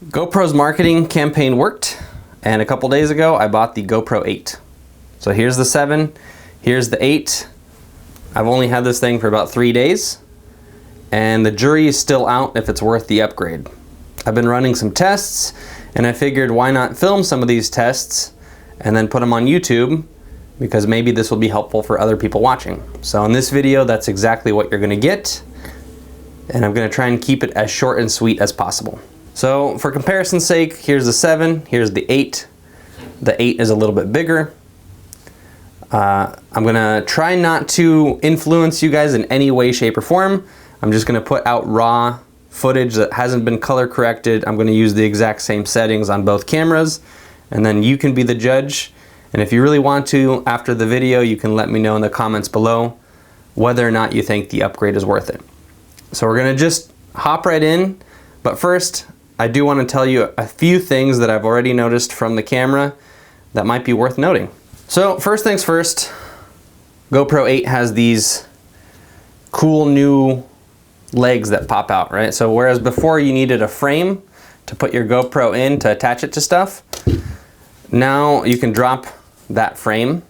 GoPro's marketing campaign worked, and a couple days ago I bought the GoPro 8. So here's the 7, here's the 8. I've only had this thing for about 3 days, and the jury is still out if it's worth the upgrade. I've been running some tests, and I figured why not film some of these tests and then put them on YouTube, because maybe this will be helpful for other people watching. So in this video, that's exactly what you're gonna get, and I'm gonna try and keep it as short and sweet as possible. So for comparison's sake, here's the 7, here's the 8. The 8 is a little bit bigger. I'm gonna try not to influence you guys in any way, shape, or form. I'm just gonna put out raw footage that hasn't been color corrected. I'm gonna use the exact same settings on both cameras, and then you can be the judge. And if you really want to, after the video, you can let me know in the comments below whether or not you think the upgrade is worth it. So we're gonna just hop right in, but first, I do want to tell you a few things that I've already noticed from the camera that might be worth noting. So first things first, GoPro 8 has these cool new legs that pop out, right? So whereas before you needed a frame to put your GoPro in to attach it to stuff, now you can drop that frame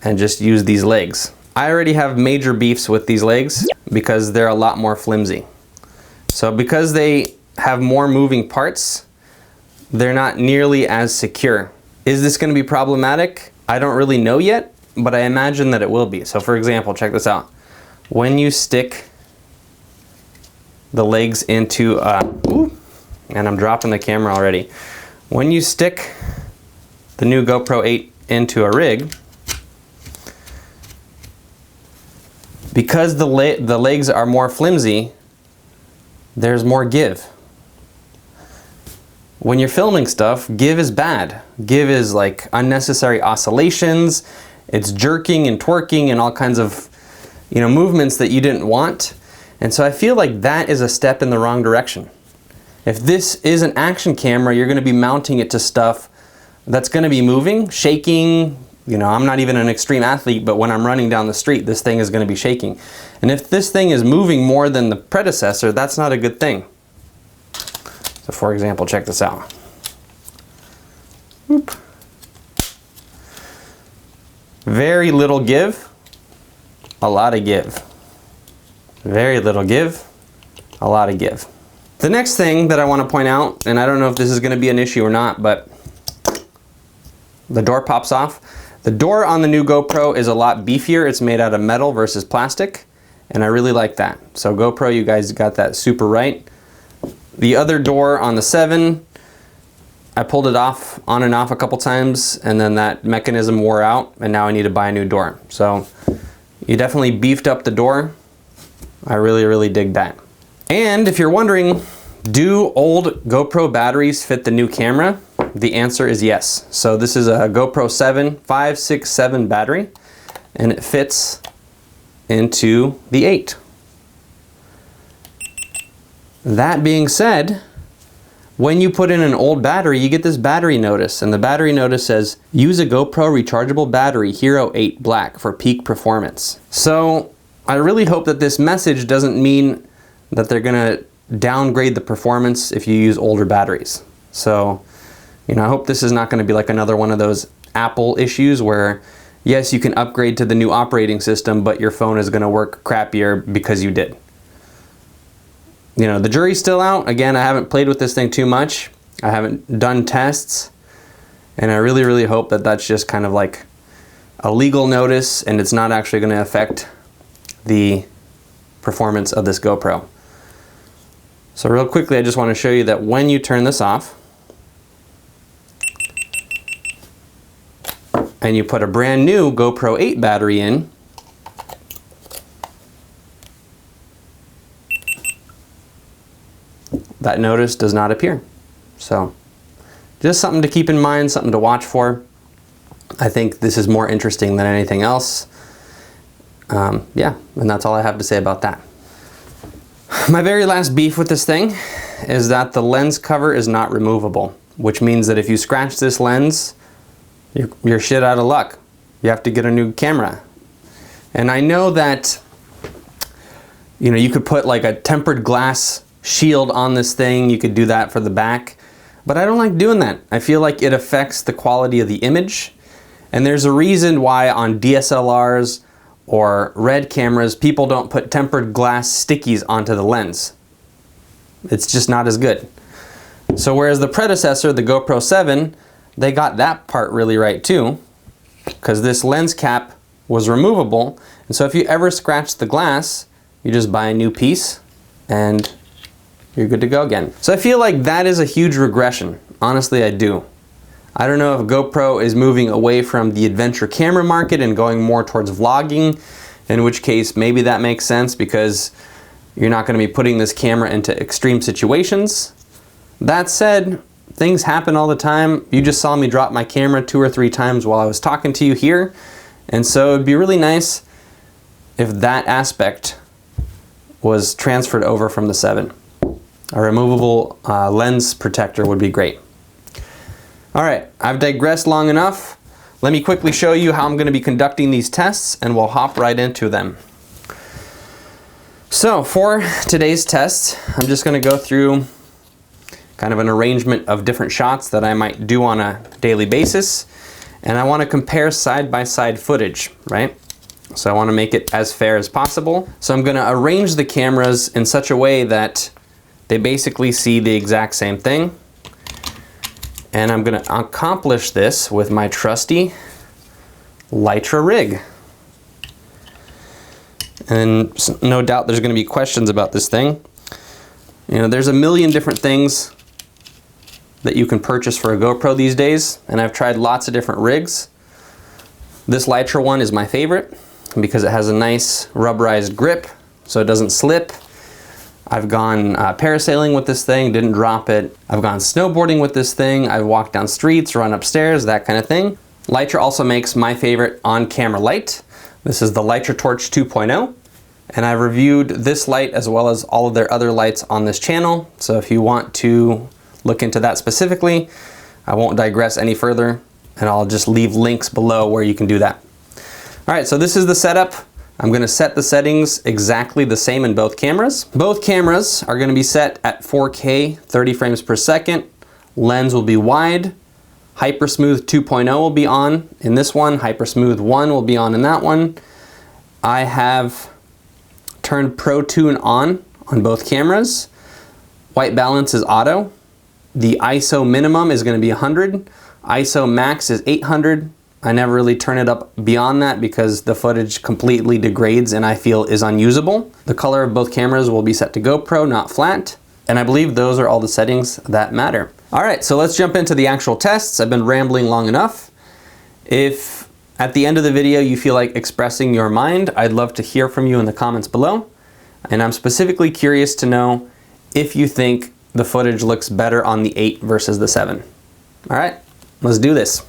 and just use these legs. I already have major beefs with these legs because they're a lot more flimsy. So because they have more moving parts, they're not nearly as secure. Is this going to be problematic? I don't really know yet, but I imagine that it will be. So for example, check this out. When you stick the legs into, and I'm dropping the camera already. When you stick the new GoPro 8 into a rig, because the legs are more flimsy, there's more give. When you're filming stuff, give is bad. Give is like unnecessary oscillations, it's jerking and twerking and all kinds of, movements that you didn't want. And so I feel like that is a step in the wrong direction. If this is an action camera, you're gonna be mounting it to stuff that's gonna be moving, shaking. I'm not even an extreme athlete, but when I'm running down the street, this thing is gonna be shaking. And if this thing is moving more than the predecessor, that's not a good thing. So for example, check this out. Whoop. Very little give, a lot of give. Very little give, a lot of give. The next thing that I want to point out, and I don't know if this is going to be an issue or not, but the door pops off. The door on the new GoPro is a lot beefier. It's made out of metal versus plastic, and I really like that. So GoPro, you guys got that super right. The other door on the 7, I pulled it off on and off a couple times, and then that mechanism wore out, and now I need to buy a new door. So you definitely beefed up the door. I really, really dig that. And if you're wondering, do old GoPro batteries fit the new camera? The answer is yes. So this is a GoPro 7 567 battery, and it fits into the 8. That being said, when you put in an old battery, you get this battery notice, and the battery notice says, use a GoPro rechargeable battery Hero 8 Black for peak performance. So I really hope that this message doesn't mean that they're gonna downgrade the performance if you use older batteries. So, I hope this is not gonna be like another one of those Apple issues where, yes, you can upgrade to the new operating system, but your phone is gonna work crappier because you did. The jury's still out. Again, I haven't played with this thing too much. I haven't done tests, and I really, really hope that that's just kind of like a legal notice and it's not actually gonna affect the performance of this GoPro. So real quickly, I just want to show you that when you turn this off and you put a brand new GoPro 8 battery in, that notice does not appear. So just something to keep in mind, something to watch for. I think this is more interesting than anything else. Yeah, and that's all I have to say about that. My very last beef with this thing is that the lens cover is not removable, which means that if you scratch this lens, you're shit out of luck. You have to get a new camera. And I know that, you could put like a tempered glass shield on this thing. You could do that for the back, but I don't like doing that. I feel like it affects the quality of the image. And there's a reason why on DSLRs or RED cameras, people don't put tempered glass stickies onto the lens. It's just not as good. So whereas the predecessor, the GoPro 7, they got that part really right too, because this lens cap was removable. And so if you ever scratch the glass, you just buy a new piece and you're good to go again. So I feel like that is a huge regression. Honestly, I do. I don't know if GoPro is moving away from the adventure camera market and going more towards vlogging, in which case maybe that makes sense because you're not going to be putting this camera into extreme situations. That said, things happen all the time. You just saw me drop my camera 2 or 3 times while I was talking to you here. And so it'd be really nice if that aspect was transferred over from the 7. A removable lens protector would be great. All right, I've digressed long enough. Let me quickly show you how I'm going to be conducting these tests and we'll hop right into them. So for today's test, I'm just going to go through kind of an arrangement of different shots that I might do on a daily basis. And I want to compare side-by-side footage, right? So I want to make it as fair as possible. So I'm going to arrange the cameras in such a way that they basically see the exact same thing. And I'm going to accomplish this with my trusty Lytra rig. And no doubt there's going to be questions about this thing. You know, there's a million different things that you can purchase for a GoPro these days, and I've tried lots of different rigs. This Lytra one is my favorite because it has a nice rubberized grip so it doesn't slip. I've gone parasailing with this thing, didn't drop it. I've gone snowboarding with this thing. I've walked down streets, run upstairs, that kind of thing. Lytra also makes my favorite on-camera light. This is the Lytra Torch 2.0. And I've reviewed this light as well as all of their other lights on this channel. So if you want to look into that specifically, I won't digress any further and I'll just leave links below where you can do that. All right, so this is the setup. I'm going to set the settings exactly the same in both cameras. Both cameras are going to be set at 4K 30 frames per second. Lens will be wide. Hypersmooth 2.0 will be on in this one. Hypersmooth 1 will be on in that one. I have turned Pro Tune on both cameras. White balance is auto. The ISO minimum is going to be 100. ISO max is 800. I never really turn it up beyond that because the footage completely degrades and I feel is unusable. The color of both cameras will be set to GoPro, not flat. And I believe those are all the settings that matter. All right, so let's jump into the actual tests. I've been rambling long enough. If at the end of the video you feel like expressing your mind, I'd love to hear from you in the comments below. And I'm specifically curious to know if you think the footage looks better on the 8 versus the 7. All right, let's do this.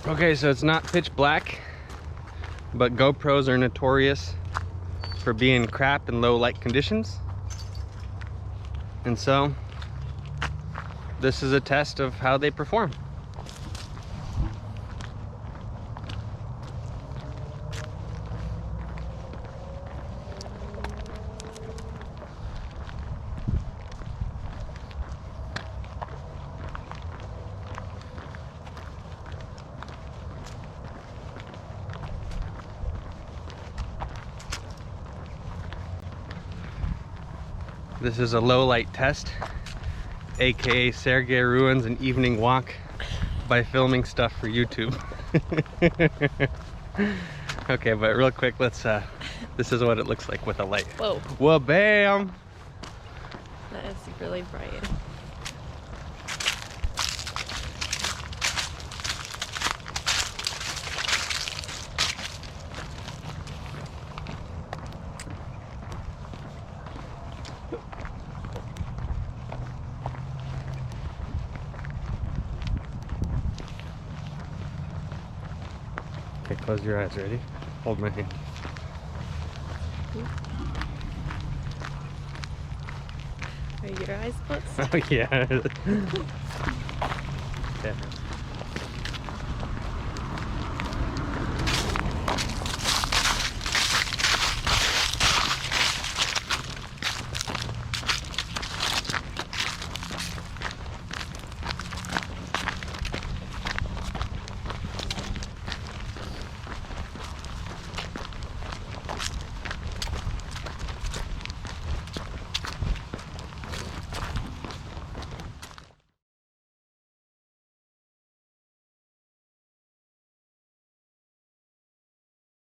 Okay, so it's not pitch black, but GoPros are notorious for being crap in low light conditions. And so this is a test of how they perform. This is a low light test, aka Sergey ruins an evening walk by filming stuff for YouTube. Okay, but real quick, let's this is what it looks like with a light. Whoa. Well, bam! That is really bright. Okay, close your eyes, ready? Hold my hand. Are your eyes closed? Oh yeah. Yeah.